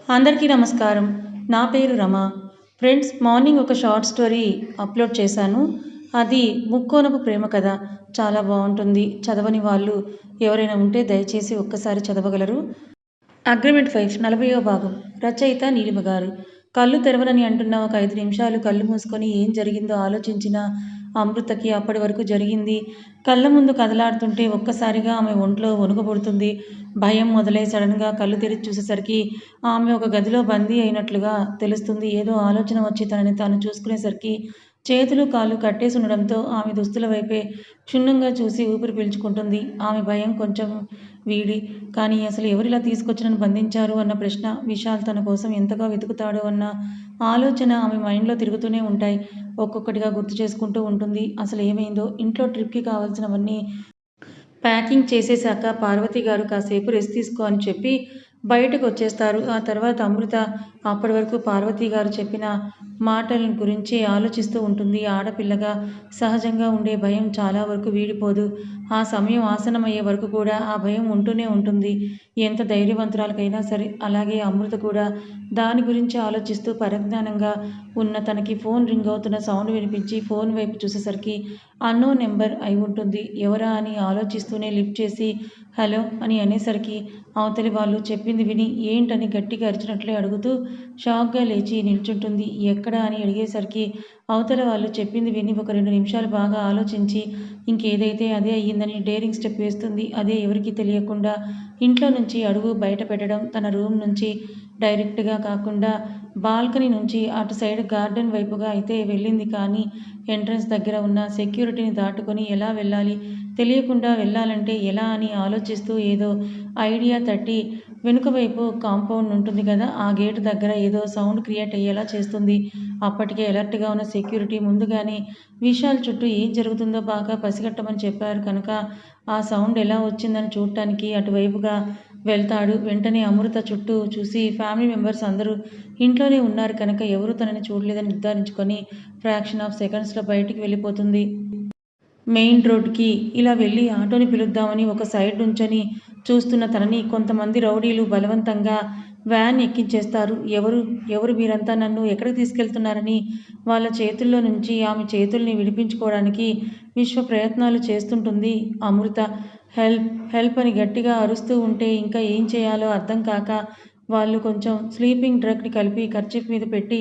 అందరికీ నమస్కారం. నా పేరు రమ. ఫ్రెండ్స్, మార్నింగ్ ఒక షార్ట్ స్టోరీ అప్లోడ్ చేశాను. అది ముక్కోనపు ప్రేమ కథ. చాలా బాగుంటుంది. చదవని వాళ్ళు ఎవరైనా ఉంటే దయచేసి ఒక్కసారి చదవగలరు. అగ్రిమెంట్ 5 40వ భాగం. రచయిత నీలిమ గారు. కళ్ళు తెరవనని అంటున్న ఒక 5 నిమిషాలు కళ్ళు మూసుకొని ఏం జరిగిందో ఆలోచించిన అమృతకి అప్పటి వరకు జరిగింది కళ్ళ ముందు కదలాడుతుంటే ఒక్కసారిగా ఆమె ఒంట్లో వణుకు పుడుతుంది. భయం మొదలై సడన్గా కళ్ళు తెరిచి చూసేసరికి ఆమె ఒక గదిలో బందీ అయినట్లుగా తెలుస్తుంది. ఏదో ఆలోచన వచ్చి తనని తాను చూసుకునేసరికి చేతులు కాళ్ళు కట్టేసి ఉండడంతో ఆమె దుస్తుల వైపే క్షుణ్ణంగా చూసి ఊపిరి పీల్చుకుంటుంది. ఆమె భయం కొంచెం వీడి కానీ అసలు ఎవరిలా తీసుకొచ్చి నన్ను బంధించారు అన్న ప్రశ్న, విశాల్ తన కోసం ఎంతగా వెతుకుతాడో అన్న ఆలోచన ఆమె మైండ్లో తిరుగుతూనే ఉంటాయి. ఒక్కొక్కటిగా గుర్తు చేసుకుంటూ ఉంటుంది. అసలు ఏమైందో. ఇంట్లో ట్రిప్కి కావాల్సినవన్నీ ప్యాకింగ్ చేసేశాక పార్వతి గారు కాసేపు రెస్ట్ తీసుకో అని చెప్పి బయటకు వచ్చేస్తారు. ఆ తర్వాత అమృత అప్పటి వరకు పార్వతి గారు చెప్పిన మాటల గురించి ఆలోచిస్తూ ఉంటుంది. ఆడపిల్లగా సహజంగా ఉండే భయం చాలా వరకు వీడిపోదు. ఆ సమయం ఆసన్నమయ్యే వరకు కూడా ఆ భయం ఉంటూనే ఉంటుంది. ఎంత ధైర్యవంతురాలకైనా సరే. అలాగే అమృత కూడా దాని గురించి ఆలోచిస్తూ పరిజ్ఞానంగా ఉన్న తనకి ఫోన్ రింగ్ అవుతున్న సౌండ్ వినిపించి ఫోన్ వైపు చూసేసరికి అన్నోన్ నెంబర్ అయి ఉంటుంది. ఎవరా అని ఆలోచిస్తూనే లిఫ్ట్ చేసి హలో అని అనేసరికి అవతలి వాళ్ళు చెప్పింది విని ఏంటని గట్టిగా అరిచినట్లే అడుగుతూ షాక్గా లేచి నిల్చుంటుంది. ఎక్కడా అని అడిగేసరికి అవతల వాళ్ళు చెప్పింది విని ఒక 2 నిమిషాలు బాగా ఆలోచించి ఇంకేదైతే అదే అయ్యిందని డేరింగ్ స్టెప్ వేస్తుంది. అదే ఎవరికీ తెలియకుండా ఇంట్లో నుంచి అడుగు బయట పెట్టడం. తన రూమ్ నుంచి డైరెక్ట్గా కాకుండా బాల్కనీ నుంచి అటు సైడ్ గార్డెన్ వైపుగా అయితే వెళ్ళింది. కానీ ఎంట్రన్స్ దగ్గర ఉన్న సెక్యూరిటీని దాటుకొని ఎలా వెళ్ళాలి, తెలియకుండా వెళ్ళాలంటే ఎలా అని ఆలోచిస్తూ ఏదో ఐడియా తట్టి వెనుక వైపు కాంపౌండ్ ఉంటుంది కదా, ఆ గేటు దగ్గర ఏదో సౌండ్ క్రియేట్ అయ్యేలా చేస్తుంది. అప్పటికే అలర్ట్గా ఉన్న సెక్యూరిటీ ముందుగానే విశాల్ చుట్టూ ఏం జరుగుతుందో బాగా పసిగట్టమని చెప్పారు కనుక ఆ సౌండ్ ఎలా వచ్చిందని చూడటానికి అటువైపుగా వెళ్తాడు. వెంటనే అమృత చుట్టూ చూసి ఫ్యామిలీ మెంబర్స్ అందరూ ఇంట్లోనే ఉన్నారు కనుక ఎవరూ తనని చూడలేదని నిర్ధారించుకొని ఫ్రాక్షన్ ఆఫ్ సెకండ్స్లో బయటికి వెళ్ళిపోతుంది. మెయిన్ రోడ్డుకి ఇలా వెళ్ళి ఆటోని పిలుద్దామని ఒక సైడ్ నుంచొని చూస్తున్న తనని కొంతమంది రౌడీలు బలవంతంగా వ్యాన్ ఎక్కించేస్తారు. ఎవరు ఎవరు మీరంతా, నన్ను ఎక్కడికి తీసుకెళ్తున్నారని వాళ్ళ చేతుల్లో నుంచి ఆమె చేతుల్ని విడిపించుకోవడానికి విశ్వ ప్రయత్నాలు చేస్తుంటుంది అమృత. హెల్ప్ హెల్ప్ అని గట్టిగా అరుస్తూ ఉంటే ఇంకా ఏం చేయాలో అర్థం కాక వాళ్ళు కొంచెం స్లీపింగ్ డ్రగ్ని కలిపి కర్చీఫ్ మీద పెట్టి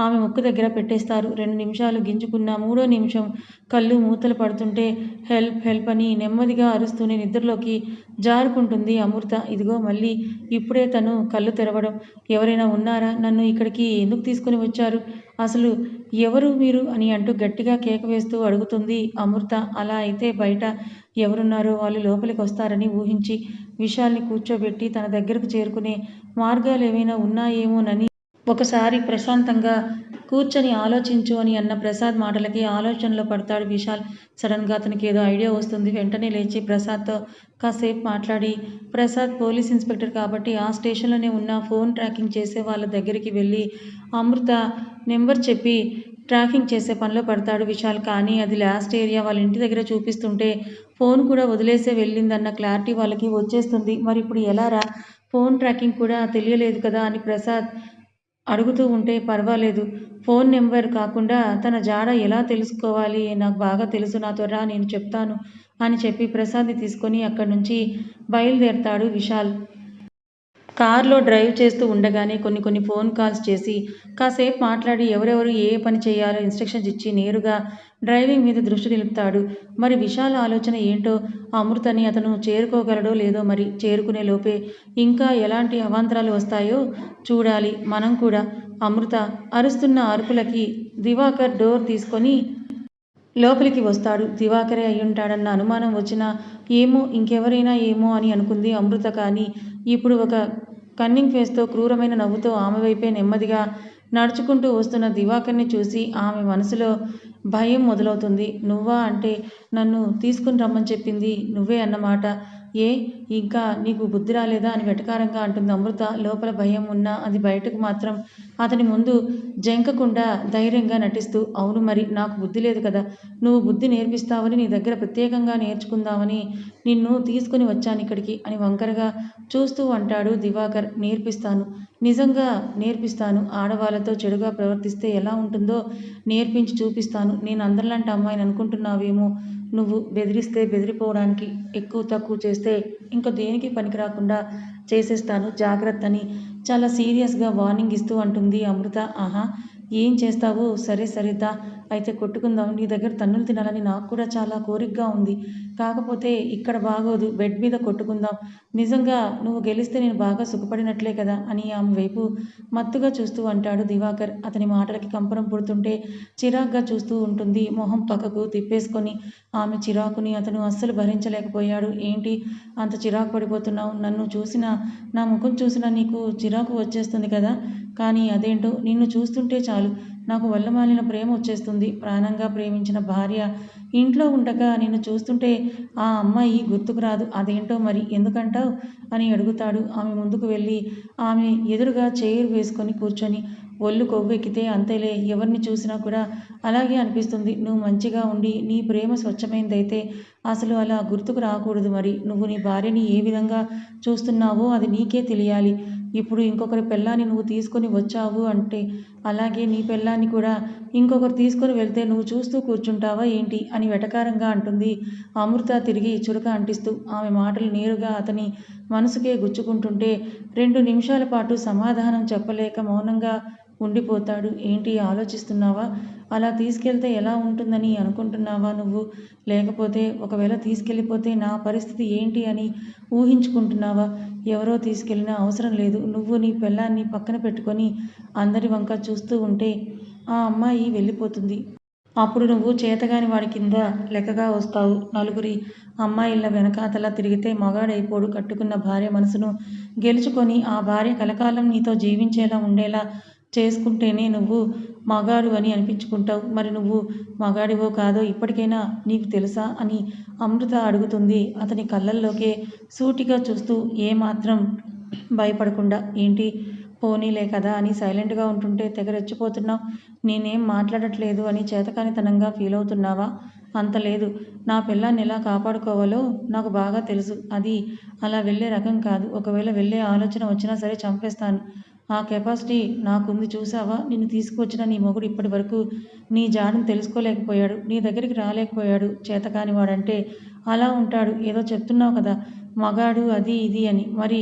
ఆమె ముక్కు దగ్గర పెట్టేస్తారు. 2 నిమిషాలు గింజుకున్న 3వ నిమిషం కళ్ళు మూతలు పడుతుంటే హెల్ప్ హెల్ప్ అని నెమ్మదిగా అరుస్తూనే నిద్రలోకి జారుకుంటుంది అమృత. ఇదిగో మళ్ళీ ఇప్పుడే తను కళ్ళు తెరవడం. ఎవరైనా ఉన్నారా? నన్ను ఇక్కడికి ఎందుకు తీసుకుని వచ్చారు? అసలు ఎవరు మీరు అని అంటూ గట్టిగా కేక వేస్తూ అడుగుతుంది అమృత. అలా అయితే బయట ఎవరున్నారో వాళ్ళు లోపలికి వస్తారని ఊహించి విశాల్ని కూర్చోబెట్టి తన దగ్గరకు చేరుకునే మార్గాలు ఏమైనా ఉన్నాయేమోనని ఒకసారి ప్రశాంతంగా కూర్చొని ఆలోచించు అని అన్న ప్రసాద్ మాటలకి ఆలోచనలో పడతాడు విశాల్. సడన్గా అతనికి ఏదో ఐడియా వస్తుంది. వెంటనే లేచి ప్రసాద్తో కాసేపు మాట్లాడి, ప్రసాద్ పోలీస్ ఇన్స్పెక్టర్ కాబట్టి ఆ స్టేషన్లోనే ఉన్న ఫోన్ ట్రాకింగ్ చేసే వాళ్ళ దగ్గరికి వెళ్ళి అమృత నెంబర్ చెప్పి ట్రాకింగ్ చేసే పనిలో పడతాడు విశాల్. కానీ అది లాస్ట్ ఏరియా వాళ్ళ ఇంటి దగ్గర చూపిస్తుంటే ఫోన్ కూడా వదిలేసే వెళ్ళిందన్న క్లారిటీ వాళ్ళకి వచ్చేస్తుంది. మరి ఇప్పుడు ఎలా రా? ఫోన్ ట్రాకింగ్ కూడా తెలియలేదు కదా అని ప్రసాద్ అడుగుతూ ఉంటే పర్వాలేదు, ఫోన్ నెంబర్ కాకుండా తన జాడ ఎలా తెలుసుకోవాలి, నాకు బాగా తెలుసు, నాతో రా నేను చెప్తాను అని చెప్పి ప్రసాద్ని తీసుకొని అక్కడి నుంచి బయలుదేరతాడు విశాల్. కార్లో డ్రైవ్ చేస్తూ ఉండగానే కొన్ని ఫోన్ కాల్స్ చేసి కాసేపు మాట్లాడి ఎవరెవరు ఏ పని చేయాలో ఇన్స్ట్రక్షన్స్ ఇచ్చి నేరుగా డ్రైవింగ్ మీద దృష్టి నిలుపుతాడు. మరి విశాల్ ఆలోచన ఏంటో, అమృతని అతను చేరుకోగలడో లేదో, మరి చేరుకునే లోపే ఇంకా ఎలాంటి అవాంతరాలు వస్తాయో చూడాలి మనం కూడా. అమృత అరుస్తున్న అరుపులకి దివాకర్ డోర్ తీసుకొని లోపలికి వస్తాడు. దివాకరే అయ్యుంటాడన్న అనుమానం వచ్చినా ఏమో ఇంకెవరైనా ఏమో అని అనుకుంది అమృత. కానీ ఇప్పుడు ఒక కన్నింగ్ ఫేస్తో క్రూరమైన నవ్వుతో ఆమె వైపే నెమ్మదిగా నడుచుకుంటూ వస్తున్న దివాకర్ని చూసి ఆమె మనసులో భయం మొదలవుతుంది. నువ్వా? అంటే నన్ను తీసుకుని రమ్మని చెప్పింది నువ్వే అన్నమాట. ఏ ఇంకా నీకు బుద్ధి రాలేదా అని వెటకారంగా అంటుంది అమృత. లోపల భయం ఉన్నా అది బయటకు మాత్రం అతని ముందు జంకకుండా ధైర్యంగా నటిస్తూ, అవును మరి నాకు బుద్ధి లేదు కదా, నువ్వు బుద్ధి నేర్పిస్తావని నీ దగ్గర ప్రత్యేకంగా నేర్చుకుందామని నిన్ను తీసుకుని వచ్చాను ఇక్కడికి అని వంకరగా చూస్తూ అంటాడు దివాకర్. నేర్పిస్తాను, నిజంగా నేర్పిస్తాను. ఆడవాళ్ళతో చెడుగా ప్రవర్తిస్తే ఎలా ఉంటుందో నేర్పించి చూపిస్తాను. నేను అందరిలాంటి అమ్మాయిని అనుకుంటున్నావేమో, నువ్వు బెదిరిస్తే బెదిరిపోవడానికి, ఎక్కువ తక్కువ చేస్తే ఇంక దేనికి పనికిరాకుండా చేసేస్తాను జాగ్రత్త అని చాలా సీరియస్గా వార్నింగ్ ఇస్తూ అంటుంది అమృత. ఆహా, ఏం చేస్తావో సరే సరే దా, అయితే కొట్టుకుందాం. నీ దగ్గర తన్నులు తినాలని నాకు కూడా చాలా కోరికగా ఉంది. కాకపోతే ఇక్కడ బాగోదు, బెడ్ మీద కొట్టుకుందాం. నిజంగా నువ్వు గెలిస్తే నేను బాగా సుఖపడినట్లే కదా అని ఆమె వైపు మత్తుగా చూస్తూ అంటాడు దివాకర్. అతని మాటలకి కంపరం పుడుతుంటే చిరాగ్గా చూస్తూ ఉంటుంది. మొహం పక్కకు తిప్పేసుకొని ఆమె చిరాకుని అతను అస్సలు భరించలేకపోయాడు. ఏంటి అంత చిరాకు పడిపోతున్నావు? నన్ను చూసినా, నా ముఖం చూసినా నీకు చిరాకు వచ్చేస్తుంది కదా, కానీ అదేంటో నిన్ను చూస్తుంటే చాలు నాకు వల్లమాలిన ప్రేమ వచ్చేస్తుంది. ప్రాణంగా ప్రేమించిన భార్య ఇంట్లో ఉండగా నిన్ను చూస్తుంటే ఆ అమ్మాయి గుర్తుకు రాదు. అదేంటో మరి ఎందుకంటావు అని అడుగుతాడు. ఆమె ముందుకు వెళ్ళి ఆమె ఎదురుగా చైర్ వేసుకొని కూర్చొని, ఒళ్ళు కొవ్వెక్కితే అంతేలే, ఎవరిని చూసినా కూడా అలాగే అనిపిస్తుంది. నువ్వు మంచిగా ఉండి నీ ప్రేమ స్వచ్ఛమైనదైతే అసలు అలా గుర్తుకు రాకూడదు. మరి నువ్వు నీ భార్యని ఏ విధంగా చూస్తున్నావో అది నీకే తెలియాలి. ఇప్పుడు ఇంకొకరి పెళ్ళాన్ని నువ్వు తీసుకొని వచ్చావు అంటే అలాగే నీ పెళ్ళాన్ని కూడా ఇంకొకరు తీసుకొని వెళ్తే నువ్వు చూస్తూ కూర్చుంటావా ఏంటి అని వెటకారంగా అంటుంది అమృత తిరిగి చురక అంటిస్తూ. ఆమె మాటలు నేరుగా అతని మనసుకే గుచ్చుకుంటుంటే 2 నిమిషాల పాటు సమాధానం చెప్పలేక మౌనంగా ఉండిపోతాడు. ఏంటి ఆలోచిస్తున్నావా? అలా తీసుకెళ్తే ఎలా ఉంటుందని అనుకుంటున్నావా నువ్వు? లేకపోతే ఒకవేళ తీసుకెళ్ళిపోతే నా పరిస్థితి ఏంటి అని ఊహించుకుంటున్నావా? ఎవరో తీసుకెళ్ళినా అవసరం లేదు. నువ్వు నీ పెళ్ళాన్ని పక్కన పెట్టుకొని అందరి వంక చూస్తూ ఉంటే ఆ అమ్మాయి వెళ్ళిపోతుంది. అప్పుడు నువ్వు చేతగాని వాడి కింద లెక్కగా వస్తావు. నలుగురి అమ్మాయిల వెనకాతల తిరిగితే మగాడైపోడు. కట్టుకున్న భార్య మనసును గెలుచుకొని ఆ భార్య కలకాలం నీతో జీవించేలా ఉండేలా చేసుకుంటేనే నువ్వు మగాడు అని అనిపించుకుంటావు. మరి నువ్వు మగాడివో కాదో ఇప్పటికైనా నీకు తెలుసా అని అమృత అడుగుతుంది అతని కళ్ళల్లోకే సూటిగా చూస్తూ, ఏమాత్రం భయపడకుండా. ఏంటి పోనీలే కదా అని సైలెంట్గా ఉంటుంటే తెగ రెచ్చిపోతున్నావు. నేనేం మాట్లాడట్లేదు అని చేతకానితనంగా ఫీల్ అవుతున్నావా? అంత లేదు. నా పిల్లాన్ని ఎలా కాపాడుకోవాలో నాకు బాగా తెలుసు. అది అలా వెళ్ళే రకం కాదు. ఒకవేళ వెళ్ళే ఆలోచన వచ్చినా సరే చంపేస్తాను. ఆ కెపాసిటీ నాకుంది. చూసావా, నిన్ను తీసుకువచ్చిన నీ మొగుడు ఇప్పటి వరకు నీ జాడను తెలుసుకోలేకపోయాడు. నీ దగ్గరికి రాలేకపోయాడు. చేతకాని వాడంటే అలా ఉంటాడు. ఏదో చెప్తున్నావు కదా మగాడు అది ఇది అని. మరి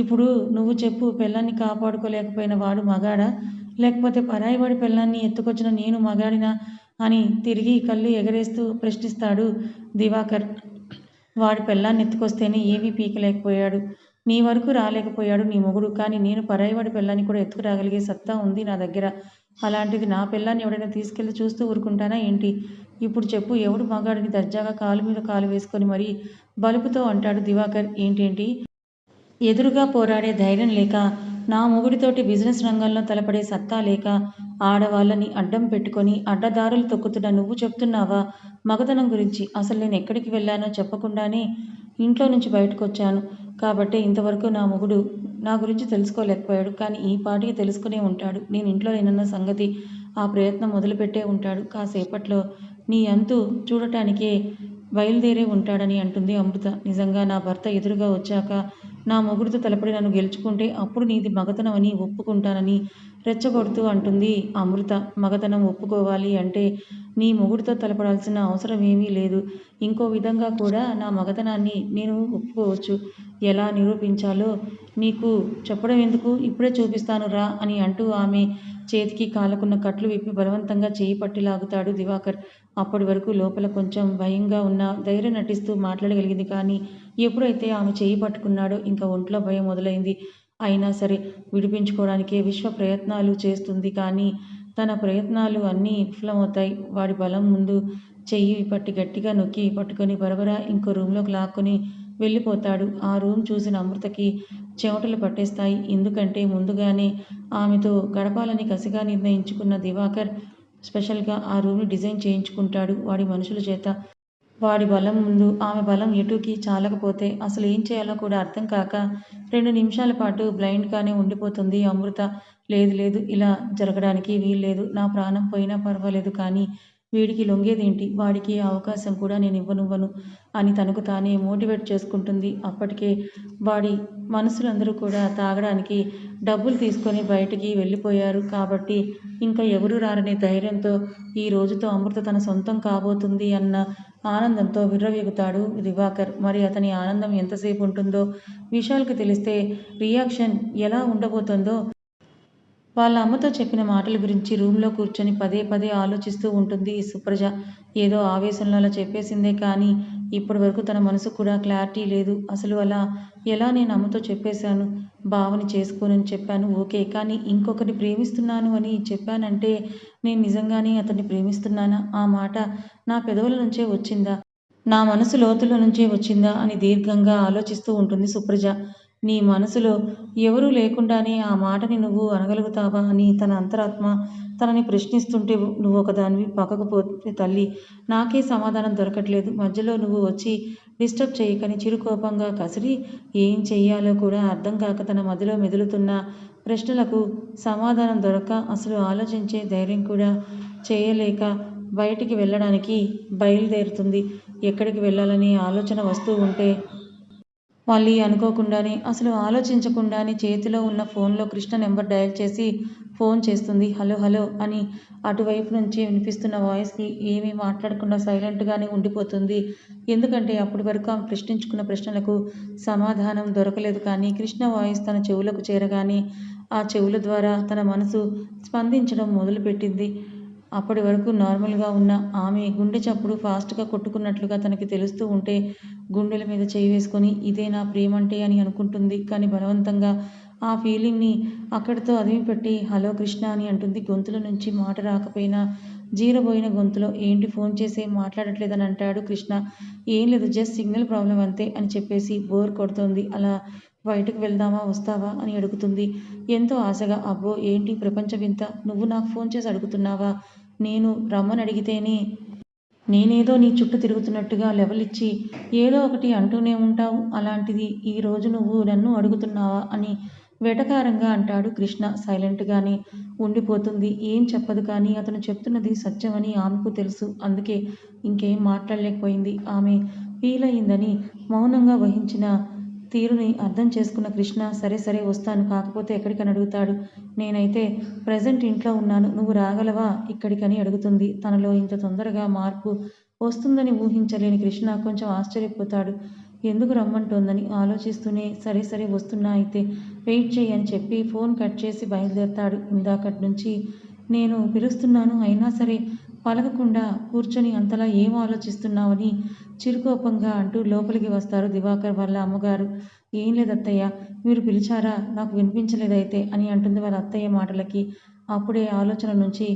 ఇప్పుడు నువ్వు చెప్పు, పెళ్ళాన్ని కాపాడుకోలేకపోయిన వాడు మగాడా? లేకపోతే పరాయివాడి పెళ్ళాన్ని ఎత్తుకొచ్చిన నేను మగాడినా అని తిరిగి కళ్ళు ఎగరేస్తూ ప్రశ్నిస్తాడు దివాకర్. వాడి పెళ్ళాన్ని ఎత్తుకొస్తేనే ఏమీ పీకలేకపోయాడు. నీ వరకు రాలేకపోయాడు నీ మొగుడు. కానీ నేను పరాయివాడి పెళ్ళాన్ని కూడా ఎత్తుకురాగలిగే సత్తా ఉంది నా దగ్గర. అలాంటిది నా పెళ్ళాన్ని ఎవడైనా తీసుకెళ్ళి చూస్తూ ఊరుకుంటానా ఏంటి? ఇప్పుడు చెప్పు, ఎవడు మగాడిని దర్జాగా కాలు మీద కాలు వేసుకొని మరీ బలుపుతో అంటాడు దివాకర్. ఏంటేంటి? ఎదురుగా పోరాడే ధైర్యం లేక, నా మొగుడితోటి బిజినెస్ రంగంలో తలపడే సత్తా లేక, ఆడవాళ్ళని అడ్డం పెట్టుకొని అడ్డదారులు తొక్కుతున్న నువ్వు చెప్తున్నావా మగతనం గురించి? అసలు నేను ఎక్కడికి వెళ్ళానో చెప్పకుండానే ఇంట్లో నుంచి బయటకొచ్చాను. కాబట్టే ఇంతవరకు నా మొగుడు నా గురించి తెలుసుకోలేకపోయాడు. కానీ ఈ పాటికి తెలుసుకునే ఉంటాడు. నేను ఇంట్లో లేనన్న సంగతి. ఆ ప్రయత్నం మొదలుపెట్టే ఉంటాడు. కాసేపట్లో నీ అంతు చూడటానికే బయలుదేరే ఉంటాడని అంటుంది అమృత. నిజంగా నా భర్త ఎదురుగా వచ్చాక నా మొగుడితో తలపడి నన్ను గెలుచుకుంటే అప్పుడు నీది మగతనం అని ఒప్పుకుంటానని రెచ్చగొడుతూ అంటుంది అమృత. మగతనం ఒప్పుకోవాలి అంటే నీ మొగుడితో తలపడాల్సిన అవసరం ఏమీ లేదు. ఇంకో విధంగా కూడా నా మగతనాన్ని నేను ఒప్పుకోవచ్చు. ఎలా నిరూపించాలో నీకు చెప్పడం ఎందుకు, ఇప్పుడే చూపిస్తాను రా అని అంటూ ఆమె చేతికి కాళ్ళకున్న కట్లు విప్పి బలవంతంగా చేయి పట్టి లాగుతాడు దివాకర్. అప్పటి వరకు లోపల కొంచెం భయంగా ఉన్న ధైర్యం నటిస్తూ మాట్లాడగలిగింది. కానీ ఎప్పుడైతే ఆమె చేయి పట్టుకున్నాడో ఇంకా ఒంట్లో భయం మొదలైంది. అయినా సరే విడిపించుకోవడానికే విశ్వ ప్రయత్నాలు చేస్తుంది. కానీ తన ప్రయత్నాలు అన్నీ విఫలమవుతాయి. వాడి బలం ముందు చెయ్యి పట్టి గట్టిగా నొక్కి పట్టుకొని బరబరా ఇంకో రూంలోకి లాక్కొని వెళ్ళిపోతాడు. ఆ రూమ్ చూసిన అమృతకి చెమటలు పట్టేస్తాయి. ఎందుకంటే ముందుగానే ఆమెతో గడపాలని కసిగా నిర్ణయించుకున్న దివాకర్ స్పెషల్గా ఆ రూమ్ని డిజైన్ చేయించుకుంటాడు వాడి మనుషుల చేత. వాడి బలం ముందు ఆమె బలం ఎటూకి చాలకపోతే అసలు ఏం చేయాలో కూడా అర్థం కాక 2 నిమిషాల పాటు బ్లైండ్గానే ఉండిపోతుంది అమృత. లేదు లేదు, ఇలా జరగడానికి వీల్లేదు. నా ప్రాణం పోయినా పర్వాలేదు కానీ వీడికి లొంగేదేంటి? వాడికి ఆ అవకాశం కూడా నేను ఇవ్వనివ్వను అని తనకు తానే మోటివేట్ చేసుకుంటుంది. అప్పటికే వాడి మనుషులందరూ కూడా తాగడానికి డబ్బులు తీసుకొని బయటికి వెళ్ళిపోయారు కాబట్టి ఇంకా ఎవరూ రారనే ధైర్యంతో ఈ రోజుతో అమృత తన సొంతం కాబోతుంది అన్న ఆనందంతో విర్రవీగుతాడు దివాకర్. మరి అతని ఆనందం ఎంతసేపు ఉంటుందో, విశాల్కి తెలిస్తే రియాక్షన్ ఎలా ఉండబోతుందో. వాళ్ళ అమ్మతో చెప్పిన మాటల గురించి రూమ్లో కూర్చొని పదే పదే ఆలోచిస్తూ ఉంటుంది సుప్రజ. ఏదో ఆవేశంలో అలా చెప్పేసిందే కానీ ఇప్పటి వరకు తన మనసుకు కూడా క్లారిటీ లేదు. అసలు అలా ఎలా నేను అమ్మతో చెప్పేశాను? బావని చేసుకోనని చెప్పాను ఓకే, కానీ ఇంకొకరిని ప్రేమిస్తున్నాను అని చెప్పానంటే నేను నిజంగానే అతన్ని ప్రేమిస్తున్నానా? ఆ మాట నా పెదవుల నుంచే వచ్చిందా? నా మనసు లోతుల నుంచే వచ్చిందా అని దీర్ఘంగా ఆలోచిస్తూ ఉంటుంది సుప్రజ. నీ మనసులో ఎవరూ లేకుండానే ఆ మాటని నువ్వు అనగలుగుతావా అని తన అంతరాత్మ తనని ప్రశ్నిస్తుంటే నువ్వు ఒకదానివి పక్కకు పోతే తల్లి నాకే సమాధానం దొరకట్లేదు. మధ్యలో నువ్వు వచ్చి డిస్టర్బ్ చేయకని చిరుకోపంగా కసిరి ఏం చెయ్యాలో కూడా అర్థం కాక తన మదిలో మెదులుతున్న ప్రశ్నలకు సమాధానం దొరక్క అసలు ఆలోచించే ధైర్యం కూడా చేయలేక బయటికి వెళ్ళడానికి బయలుదేరుతుంది. ఎక్కడికి వెళ్ళాలనే ఆలోచన వస్తూ ఉంటే మళ్ళీ అనుకోకుండానే అసలు ఆలోచించకుండానే చేతిలో ఉన్న ఫోన్లో కృష్ణ నెంబర్ డయల్ చేసి ఫోన్ చేస్తుంది. హలో హలో అని అటువైపు నుంచి వినిపిస్తున్న వాయిస్కి ఏమీ మాట్లాడకుండా సైలెంట్గానే ఉండిపోతుంది. ఎందుకంటే అప్పటి వరకు ఆమె ప్రశ్నించుకున్న ప్రశ్నలకు సమాధానం దొరకలేదు. కానీ కృష్ణ వాయిస్ తన చెవులకు చేరగానే ఆ చెవుల ద్వారా తన మనసు స్పందించడం మొదలుపెట్టింది. అప్పటి వరకు నార్మల్గా ఉన్న ఆమె గుండె చప్పుడు ఫాస్ట్గా కొట్టుకున్నట్లుగా తనకి తెలుస్తూ ఉంటే గుండెల మీద చేయి వేసుకొని ఇదే నా ప్రేమంటే అని అనుకుంటుంది. కానీ బలవంతంగా ఆ ఫీలింగ్ని అక్కడితో అదిమిపెట్టి హలో కృష్ణ అని అంటుంది. గొంతులో నుంచి మాట రాకపోయినా జీరబోయిన గొంతులో ఏంటి ఫోన్ చేసి ఏం మాట్లాడట్లేదని అంటాడు కృష్ణ. ఏం లేదు, జస్ట్ సిగ్నల్ ప్రాబ్లం అంతే అని చెప్పేసి బోర్ కొడుతోంది. అలా బయటకు వెళ్దామా వస్తావా అని అడుగుతుంది ఎంతో ఆశగా. అబ్బో ఏంటి ప్రపంచ వింత, నువ్వు నాకు ఫోన్ చేసి అడుగుతున్నావా? నేను రమ్మని అడిగితేనే నేనేదో నీ చుట్టూ తిరుగుతున్నట్టుగా లెవెల్ ఇచ్చి ఏదో ఒకటి అంటూనే ఉంటావు. అలాంటిది ఈరోజు నువ్వు నన్ను అడుగుతున్నావా అని వెటకారంగా అంటాడు కృష్ణ. సైలెంట్గానే ఉండిపోతుంది. ఏం చెప్పదు. కానీ అతను చెప్తున్నది సత్యమని ఆమెకు తెలుసు. అందుకే ఇంకేం మాట్లాడలేకపోయింది. ఆమె ఫీల్ అయిందని మౌనంగా వహించిన తీరుని అర్థం చేసుకున్న కృష్ణ సరే సరే వస్తాను, కాకపోతే ఎక్కడికని అడుగుతాడు. నేనైతే ప్రజెంట్ ఇంట్లో ఉన్నాను, నువ్వు రాగలవా ఇక్కడికని అడుగుతుంది. తనలో ఇంత తొందరగా మార్పు వస్తుందని ఊహించలేని కృష్ణ కొంచెం ఆశ్చర్యపోతాడు. ఎందుకు రమ్మంటోందని ఆలోచిస్తూనే సరే సరే వస్తున్నా, అయితే వెయిట్ చేయి అని చెప్పి ఫోన్ కట్ చేసి బయలుదేరతాడు. ఇందాకటి నుంచి నేను పిలుస్తున్నాను అయినా సరే పలకకుండా కూర్చొని అంతలా ఏం ఆలోచిస్తున్నావని చిరుకోపంగా అంటూ లోపలికి వస్తారు దివాకర్ వాళ్ళ అమ్మగారు. ఏం లేదత్తయ్య, మీరు పిలిచారా? నాకు వినిపించలేదైతే అని అంటుంది వాళ్ళ అత్తయ్య మాటలకి. అప్పుడే ఆలోచన నుంచి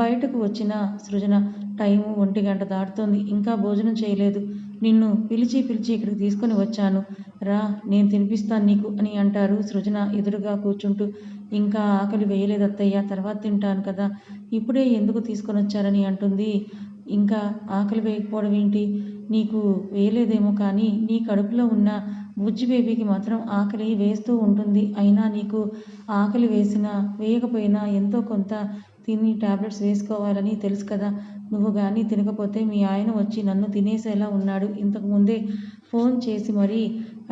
బయటకు వచ్చిన సృజన. టైము 1 గంట దాటుతోంది, ఇంకా భోజనం చేయలేదు. నిన్ను పిలిచి పిలిచి ఇక్కడికి తీసుకొని వచ్చాను, రా నేను తినిపిస్తాను నీకు అని అంటారు సృజన ఎదురుగా కూర్చుంటూ. ఇంకా ఆకలి వేయలేదత్తయ్య, తర్వాత తింటాను కదా, ఇప్పుడే ఎందుకు తీసుకొని వచ్చారని అంటుంది. ఇంకా ఆకలి వేయకపోవడం ఏంటి? నీకు వేయలేదేమో కానీ నీ కడుపులో ఉన్న బుజ్జి బేబీకి మాత్రం ఆకలి వేస్తూ ఉంటుంది. అయినా నీకు ఆకలి వేసినా వేయకపోయినా ఎంతో కొంత తిని టాబ్లెట్స్ వేసుకోవాలని తెలుసు కదా. నువ్వు కానీ తినకపోతే మీ ఆయన వచ్చి నన్ను తినేసేలా ఉన్నాడు. ఇంతకుముందే ఫోన్ చేసి మరీ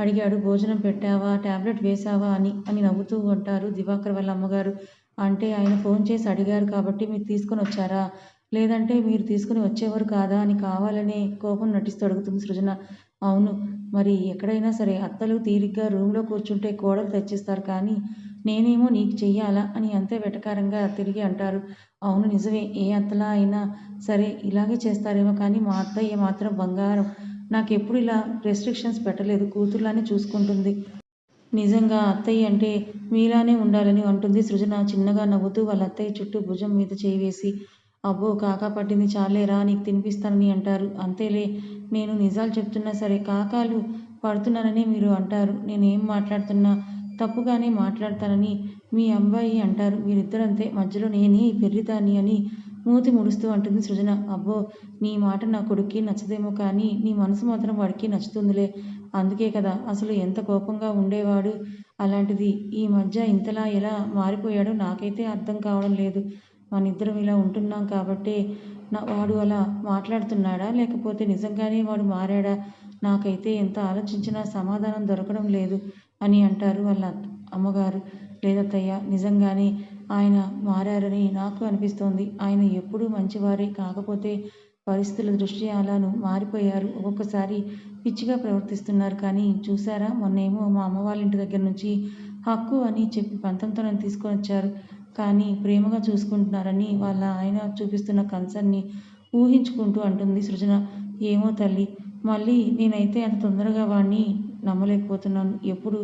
అడిగాడు భోజనం పెట్టావా, టాబ్లెట్ వేశావా అని అని నవ్వుతూ అంటారు దివాకర్ వాళ్ళ అమ్మగారు. అంటే ఆయన ఫోన్ చేసి అడిగారు కాబట్టి మీరు తీసుకొని వచ్చారా? లేదంటే మీరు తీసుకుని వచ్చేవారు కాదా అని కావాలనే కోపం నటిస్తూ అడుగుతుంది సృజన. అవును, మరి ఎక్కడైనా సరే అత్తలు తీరిగ్గా రూమ్లో కూర్చుంటే కోడలు తెచ్చిస్తారు కానీ నేనేమో నీకు చెయ్యాలా అని అంతే వెటకారంగా తిరిగి అంటారు. అవును నిజమే, ఏ అత్తలా అయినా సరే ఇలాగే చేస్తారేమో కానీ మా అత్తయ్య మాత్రం బంగారం. నాకెప్పుడు ఇలా రెస్ట్రిక్షన్స్ పెట్టలేదు, కూతుర్లానే చూసుకుంటుంది. నిజంగా అత్తయ్య అంటే మీలానే ఉండాలని అంటుంది సృజన చిన్నగా నవ్వుతూ వాళ్ళ అత్తయ్య చుట్టూ భుజం మీద చేయి వేసి. అబ్బో కాకా పట్టింది చాలేరా, నీకు తినిపిస్తానని అంటారు. అంతేలే, నేను నిజాలు చెప్తున్నా సరే కాకాలు పడుతున్నానని మీరు అంటారు. నేనేం మాట్లాడుతున్నా తప్పుగానే మాట్లాడతానని మీ అబ్బాయి అంటారు. మీరిద్దరంతే, మధ్యలో నేనే పెరిదాన్ని అని మూతి ముడుస్తూ అంటుంది సృజన. అబ్బో, నీ మాట నా కొడుక్కి నచ్చదేమో కానీ నీ మనసు మాత్రం వాడికి నచ్చుతుందిలే. అందుకే కదా అసలు ఎంత కోపంగా ఉండేవాడు. అలాంటిది ఈ మధ్య ఇంతలా ఎలా మారిపోయాడో నాకైతే అర్థం కావడం లేదు. మనిద్దరం ఇలా ఉంటున్నాం కాబట్టే వాడు అలా మాట్లాడుతున్నాడా, లేకపోతే నిజంగానే వాడు మారాడా? నాకైతే ఎంత ఆలోచించినా సమాధానం దొరకడం లేదు అని అంటారు వాళ్ళ అమ్మగారు. లేదత్తయ్య, నిజంగానే ఆయన మారారని నాకు అనిపిస్తోంది. ఆయన ఎప్పుడూ మంచివారే, కాకపోతే పరిస్థితుల దృష్ట్యా అలాను మారిపోయారు. ఒక్కొక్కసారి పిచ్చిగా ప్రవర్తిస్తున్నారు. కానీ చూసారా, మొన్నేమో మా అమ్మ వాళ్ళ ఇంటి దగ్గర నుంచి హక్కు అని చెప్పి పంతంతో నన్ను తీసుకొని వచ్చారు. కానీ ప్రేమగా చూసుకుంటున్నారని వాళ్ళ ఆయన చూపిస్తున్న కన్సర్న్ని ఊహించుకుంటూ అంటుంది సృజన. ఏమో తల్లి, మళ్ళీ నేనైతే అంత తొందరగా వాడిని నమ్మలేకపోతున్నాను. ఎప్పుడు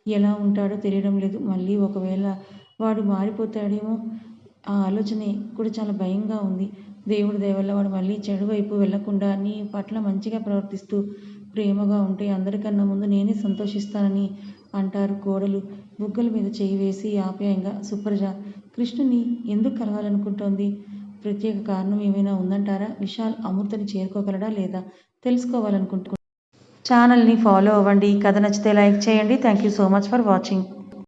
ఎలా ఉంటాడో తెలియడం లేదు. మళ్ళీ ఒకవేళ వాడు మారిపోతాడేమో, ఆ ఆలోచనే కూడా చాలా భయంగా ఉంది. దేవుడి దయ వల్ల వాడు మళ్ళీ చెడు వైపు వెళ్లకుండా నీ పట్ల మంచిగా ప్రవర్తిస్తూ ప్రేమగా ఉంటే అందరికన్నా ముందు నేనే సంతోషిస్తానని అంటారు కోడలు బుగ్గల మీద చేయి వేసి ఆప్యాయంగా. సుప్రజ కృష్ణుని ఎందుకు కలవాలనుకుంటోంది? ప్రత్యేక కారణం ఏమైనా ఉందంటారా? విశాల్ అమృతని చేరుకోగలడా లేదా తెలుసుకోవాలనుకుంటున్నాను. ఛానల్ని ఫాలో అవ్వండి. కథ నచ్చితే లైక్ చేయండి. Thank you so much for watching.